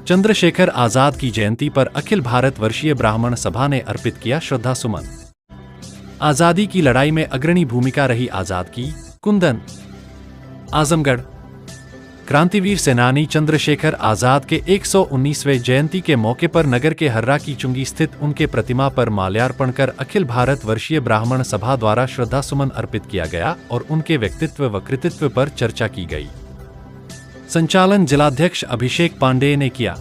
चंद्रशेखर आजाद की जयंती पर अखिल भारत वर्षीय ब्राह्मण सभा ने अर्पित किया श्रद्धा सुमन। आजादी की लड़ाई में अग्रणी भूमिका रही आजाद की कुंदन। आजमगढ़ क्रांतिवीर सेनानी चंद्रशेखर आजाद के 119वें जयंती के मौके पर नगर के हर्रा की चुंगी स्थित उनके प्रतिमा पर माल्यार्पण कर अखिल भारत वर्षीय ब्राह्मण सभा द्वारा श्रद्धा सुमन अर्पित किया गया और उनके व्यक्तित्व व कृतित्व पर चर्चा की गई। संचालन जिलाध्यक्ष अभिषेक पांडे ने किया।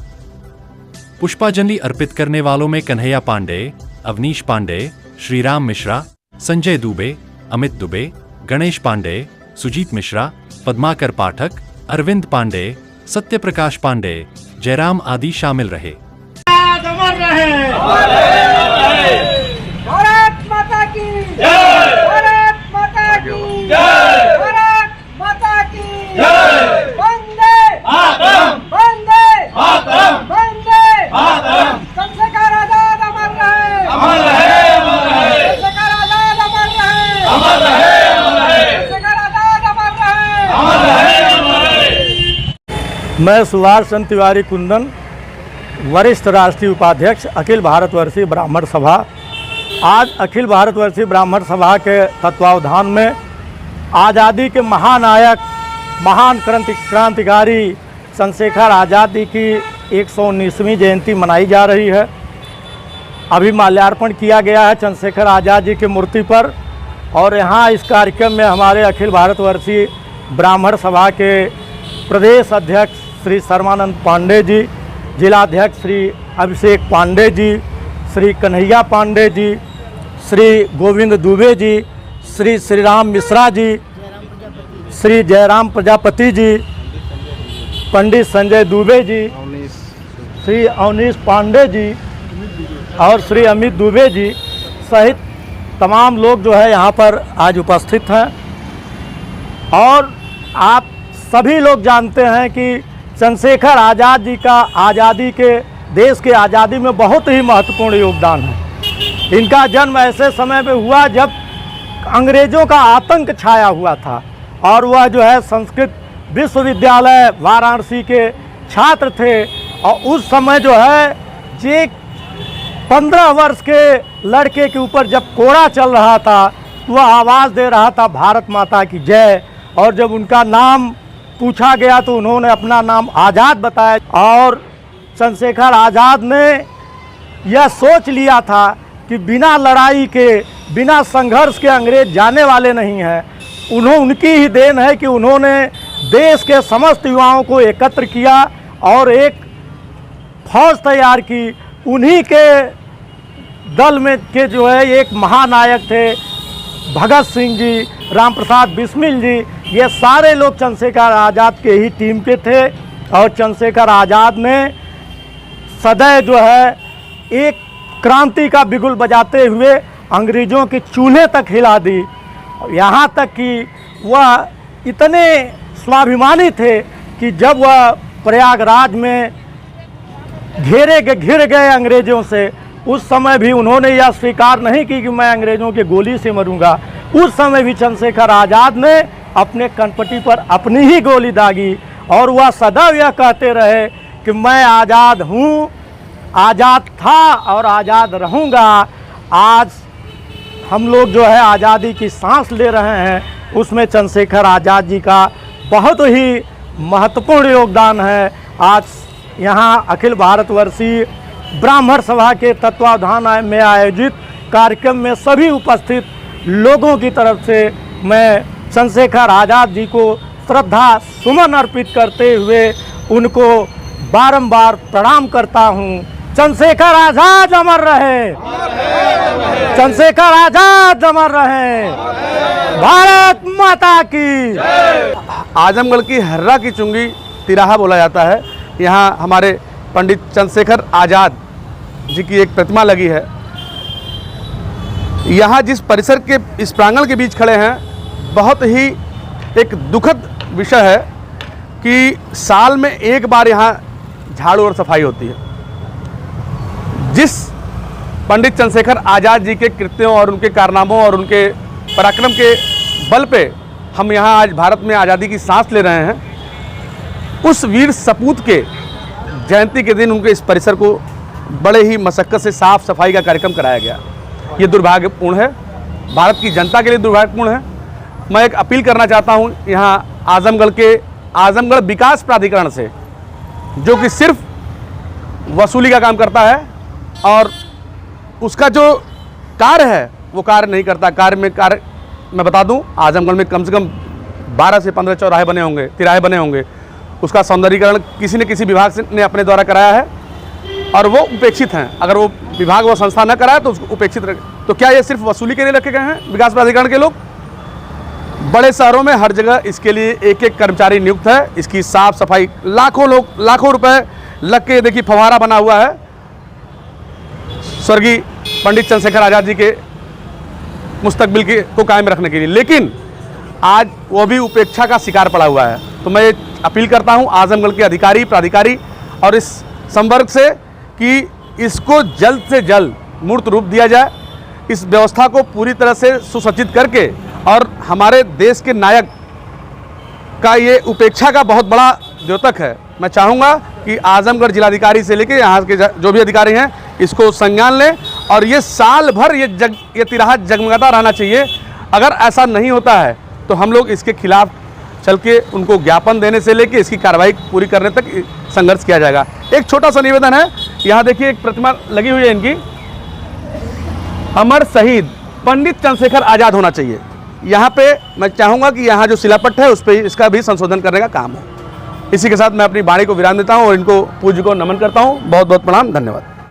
पुष्पांजलि अर्पित करने वालों में कन्हैया पांडे, अवनीश पांडे, श्रीराम मिश्रा, संजय दुबे, अमित दुबे, गणेश पांडे, सुजीत मिश्रा, पद्माकर पाठक, अरविंद पांडे, सत्यप्रकाश पांडे, जयराम आदि शामिल रहे। भारत माता की जय, भारत माता की जय, भारत माता की जय, वंदे मातरम, वंदे मातरम, वंदे मातरम। चंद्रशेखर आजाद अमर रहे, अमर रहे, अमर रहे। चंद्रशेखर आजाद अमर रहे, अमर रहे, अमर रहे। चंद्रशेखर आजाद अमर रहे, अमर रहे। मैं सुभाष चंद्र तिवारी कुंदन, वरिष्ठ राष्ट्रीय उपाध्यक्ष अखिल भारतवर्षीय ब्राह्मण सभा। आज अखिल भारतवर्षीय ब्राह्मण सभा के तत्वावधान में आज़ादी के महानायक, महान क्रांतिकारी चंद्रशेखर आज़ाद जी की 119वीं जयंती मनाई जा रही है। अभी माल्यार्पण किया गया है चंद्रशेखर आज़ाद जी की मूर्ति पर और यहाँ इस कार्यक्रम में हमारे अखिल भारतवर्षीय ब्राह्मण सभा के प्रदेश अध्यक्ष श्री सर्वानंद पांडे जी, जिलाध्यक्ष श्री अभिषेक पांडे जी, श्री कन्हैया पांडे जी, श्री गोविंद दुबे जी, श्री श्रीराम मिश्रा जी, श्री जयराम प्रजापति जी, पंडित संजय दुबे जी, श्री अवनीश पांडे जी और श्री अमित दुबे जी सहित तमाम लोग जो है यहाँ पर आज उपस्थित हैं। और आप सभी लोग जानते हैं कि चंद्रशेखर आज़ाद जी का आज़ादी के देश के आज़ादी में बहुत ही महत्वपूर्ण योगदान है। इनका जन्म ऐसे समय में हुआ जब अंग्रेज़ों का आतंक छाया हुआ था और वह जो है संस्कृत विश्वविद्यालय वाराणसी के छात्र थे और उस समय जो है जे 15 वर्ष के लड़के के ऊपर जब कोड़ा चल रहा था तो वह आवाज़ दे रहा था भारत माता की जय। और जब उनका नाम पूछा गया तो उन्होंने अपना नाम आज़ाद बताया और चंद्रशेखर आज़ाद ने यह सोच लिया था कि बिना लड़ाई के, बिना संघर्ष के अंग्रेज जाने वाले नहीं हैं। उनकी ही देन है कि उन्होंने देश के समस्त युवाओं को एकत्र किया और एक फौज तैयार की। उन्हीं के दल में के जो है एक महानायक थे भगत सिंह जी, राम प्रसाद बिस्मिल जी, ये सारे लोग चंद्रशेखर आज़ाद के ही टीम के थे। और चंद्रशेखर आज़ाद ने सदैव जो है एक क्रांति का बिगुल बजाते हुए अंग्रेज़ों के चूल्हे तक हिला दी। यहाँ तक कि वह इतने स्वाभिमानी थे कि जब वह प्रयागराज में घिर गए अंग्रेज़ों से, उस समय भी उन्होंने यह स्वीकार नहीं की कि मैं अंग्रेज़ों की गोली से मरूंगा। उस समय भी चंद्रशेखर आज़ाद ने अपने कनपटी पर अपनी ही गोली दागी और वह सदैव यह कहते रहे कि मैं आज़ाद हूँ, आज़ाद था और आज़ाद रहूँगा। आज हम लोग जो है आज़ादी की सांस ले रहे हैं, उसमें चंद्रशेखर आज़ाद जी का बहुत ही महत्वपूर्ण योगदान है। आज यहाँ अखिल भारतवर्षीय ब्राह्मण सभा के तत्वावधान में आयोजित कार्यक्रम में सभी उपस्थित लोगों की तरफ से मैं चंद्रशेखर आज़ाद जी को श्रद्धा सुमन अर्पित करते हुए उनको बारंबार प्रणाम करता हूँ। चंद्रशेखर आज़ाद अमर रहे, चंद्रशेखर आज़ाद अमर रहे, भारत माता की। आजमगढ़ की हर्रा की चुंगी तिराहा बोला जाता है। यहाँ हमारे पंडित चंद्रशेखर आज़ाद जी की एक प्रतिमा लगी है। यहाँ जिस परिसर के इस प्रांगण के बीच खड़े हैं, बहुत ही एक दुखद विषय है कि साल में एक बार यहाँ झाड़ू और सफाई होती है। जिस पंडित चंद्रशेखर आज़ाद जी के कृत्यों और उनके कारनामों और उनके पराक्रम के बल पे हम यहाँ आज भारत में आज़ादी की सांस ले रहे हैं, उस वीर सपूत के जयंती के दिन उनके इस परिसर को बड़े ही मशक्कत से साफ सफाई का कार्यक्रम कराया गया। ये दुर्भाग्यपूर्ण है, भारत की जनता के लिए दुर्भाग्यपूर्ण है। मैं एक अपील करना चाहता हूँ यहाँ आजमगढ़ विकास प्राधिकरण से, जो कि सिर्फ वसूली का काम करता है और उसका जो कार्य है वो कार्य नहीं करता। कार्य मैं बता दूं, आजमगढ़ में कम से कम 12 से 15 चौराहे बने होंगे, तिराहे बने होंगे। उसका सौंदर्यीकरण किसी न किसी विभाग ने अपने द्वारा कराया है और वो उपेक्षित हैं। अगर वो विभाग व संस्था न कराए तो उसको उपेक्षित रखे। तो क्या ये सिर्फ वसूली के लिए रखे गए हैं विकास प्राधिकरण के लोग? बड़े शहरों में हर जगह इसके लिए एक एक कर्मचारी नियुक्त है। इसकी साफ सफाई लाखों रुपए लग के, देखिए फव्वारा बना हुआ है स्वर्गीय पंडित चंद्रशेखर आज़ाद जी के मुस्तकबिल को कायम रखने के लिए, लेकिन आज वो भी उपेक्षा का शिकार पड़ा हुआ है। तो मैं अपील करता हूं आजमगढ़ के अधिकारी, प्राधिकारी और इस संवर्ग से कि इसको जल्द से जल्द मूर्त रूप दिया जाए, इस व्यवस्था को पूरी तरह से सुसज्जित करके, और हमारे देश के नायक का ये उपेक्षा का बहुत बड़ा द्योतक है। मैं चाहूँगा कि आजमगढ़ जिलाधिकारी से लेकर यहाँ के जो भी अधिकारी हैं इसको संज्ञान लें और ये साल भर ये तिराहा जगमगाता रहना चाहिए। अगर ऐसा नहीं होता है तो हम लोग इसके खिलाफ चल के उनको ज्ञापन देने से लेके इसकी कार्रवाई पूरी करने तक संघर्ष किया जाएगा। एक छोटा सा निवेदन है, यहाँ देखिए एक प्रतिमा लगी हुई है इनकी, अमर शहीद पंडित चंद्रशेखर आज़ाद होना चाहिए। यहाँ पे मैं चाहूँगा कि यहाँ जो शिलापट्ट है उस पर इसका भी संशोधन करने का काम है। इसी के साथ मैं अपनी वाणी को विराम देता हूँ और इनको पूज्य को नमन करता हूँ। बहुत बहुत प्रणाम, धन्यवाद।